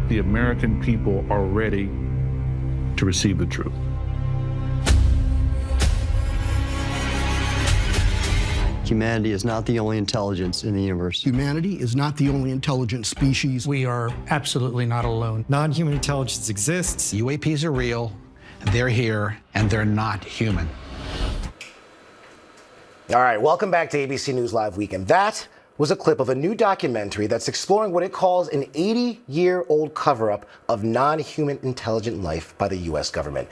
the American people are ready to receive the truth. Humanity is not the only intelligence in the universe. Humanity is not the only intelligent species. We are absolutely not alone. Non-human intelligence exists. UAPs are real, they're here, and they're not human. All right, welcome back to ABC News Live Weekend. That was a clip of a new documentary that's exploring what it calls an 80-year-old cover-up of non-human intelligent life by the U.S. government.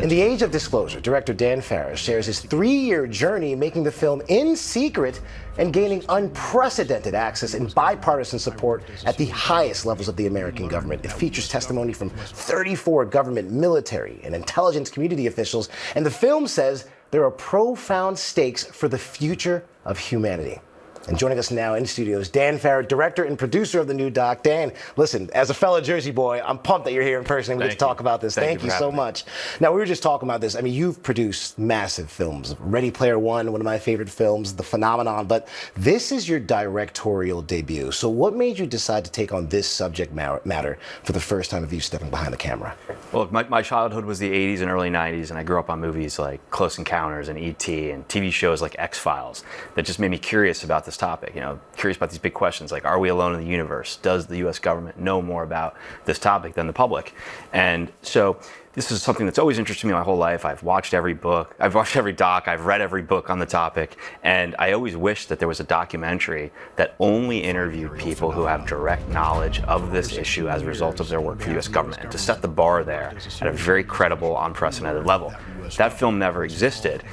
In the age of disclosure, director Dan Farah shares his 3-year journey making the film in secret and gaining unprecedented access and bipartisan support at the highest levels of the American government. It features testimony from 34 government, military, and intelligence community officials, and the film says there are profound stakes for the future of humanity. And joining us now in studios, Dan Farah, director and producer of the new doc. Dan, listen, as a fellow Jersey boy, I'm pumped that you're here in person and we get to talk about this. Thank you so much. Now, we were just talking about this. I mean, you've produced massive films. Ready Player One, one of my favorite films, The Phenomenon, but this is your directorial debut. So what made you decide to take on this subject matter for the first time of you stepping behind the camera? Well, my childhood was the 80s and early 90s, and I grew up on movies like Close Encounters and E.T. and TV shows like X-Files that just made me curious about this topic, curious about these big questions like, are we alone in the universe? Does the U.S. government know more about this topic than the public? And so this is something that's always interested me my whole life. I've watched every book, I've watched every doc, I've read every book on the topic, and I always wished that there was a documentary that only interviewed people who have direct knowledge of this issue as a result of their work for the U.S. government, and to set the bar there at a very credible, unprecedented level. That film never existed.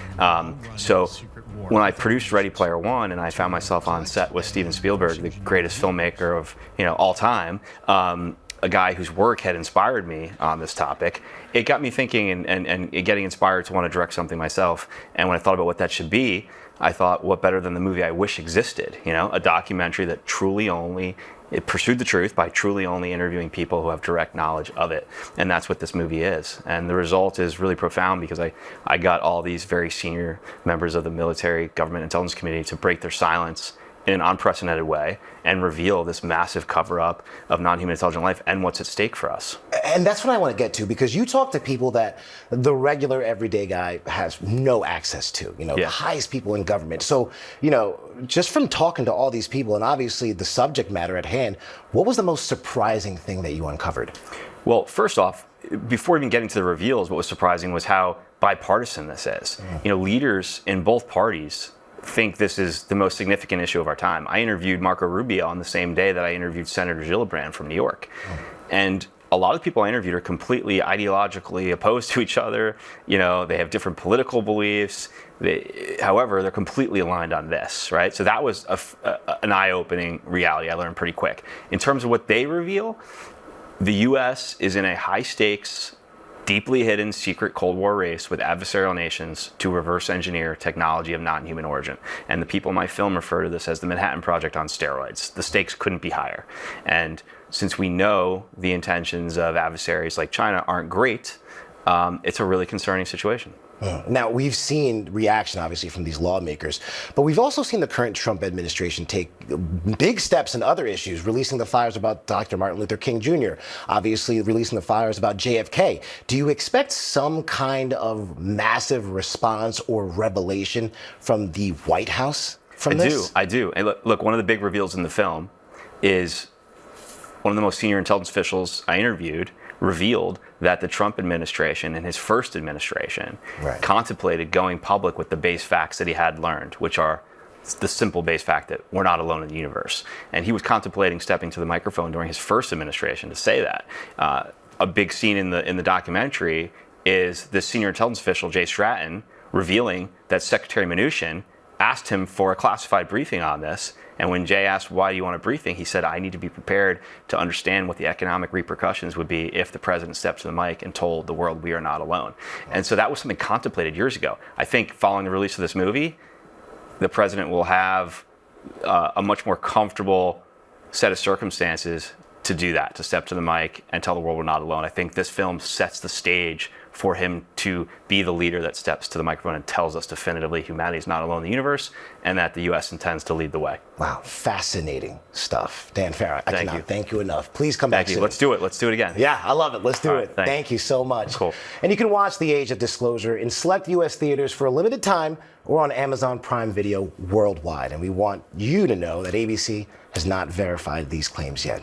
So when I produced Ready Player One and I found myself on set with Steven Spielberg, the greatest filmmaker of all time, a guy whose work had inspired me on this topic, it got me thinking and getting inspired to want to direct something myself. And when I thought about what that should be, I thought, what better than the movie I wish existed? A documentary that it pursued the truth by truly only interviewing people who have direct knowledge of it. And that's what this movie is. And the result is really profound because I got all these very senior members of the military, government intelligence community to break their silence in an unprecedented way and reveal this massive cover-up of non-human intelligent life and what's at stake for us. And that's what I want to get to, because you talk to people that the regular everyday guy has no access to, the highest people in government. So, just from talking to all these people and obviously the subject matter at hand, what was the most surprising thing that you uncovered? Well, first off, before even getting to the reveals, what was surprising was how bipartisan this is. Leaders in both parties think this is the most significant issue of our time. I interviewed Marco Rubio on the same day that I interviewed Senator Gillibrand from New York. And a lot of the people I interviewed are completely ideologically opposed to each other. They have different political beliefs. However, they're completely aligned on this, right? So that was an eye-opening reality I learned pretty quick. In terms of what they reveal, the U.S. is in a high-stakes, deeply hidden secret Cold War race with adversarial nations to reverse engineer technology of non-human origin. And the people in my film refer to this as the Manhattan Project on steroids. The stakes couldn't be higher. And since we know the intentions of adversaries like China aren't great, it's a really concerning situation. Now, we've seen reaction, obviously, from these lawmakers, but we've also seen the current Trump administration take big steps in other issues, releasing the files about Dr. Martin Luther King Jr., obviously releasing the files about JFK. Do you expect some kind of massive response or revelation from the White House from this? I do. And look, one of the big reveals in the film is one of the most senior intelligence officials I interviewed revealed that the Trump administration and his first administration contemplated going public with the base facts that he had learned, which are the simple base fact that we're not alone in the universe. And he was contemplating stepping to the microphone during his first administration to say that. A big scene in the documentary is the senior intelligence official, Jay Stratton, revealing that Secretary Mnuchin asked him for a classified briefing on this. And when Jay asked, why do you want a briefing? He said, I need to be prepared to understand what the economic repercussions would be if the president stepped to the mic and told the world we are not alone. And so that was something contemplated years ago. I think following the release of this movie, the president will have a much more comfortable set of circumstances to do that, to step to the mic and tell the world we're not alone. I think this film sets the stage for him to be the leader that steps to the microphone and tells us definitively humanity is not alone in the universe and that the U.S. intends to lead the way. Wow, fascinating stuff. Dan Farah, I cannot you. thank you enough. Please come back Thank you. soon. Let's do it. Let's do it again. Yeah, I love it. Let's do All it. right, thanks. Thank you so much. Cool. And you can watch The Age of Disclosure in select U.S. theaters for a limited time or on Amazon Prime Video worldwide. And we want you to know that ABC has not verified these claims yet.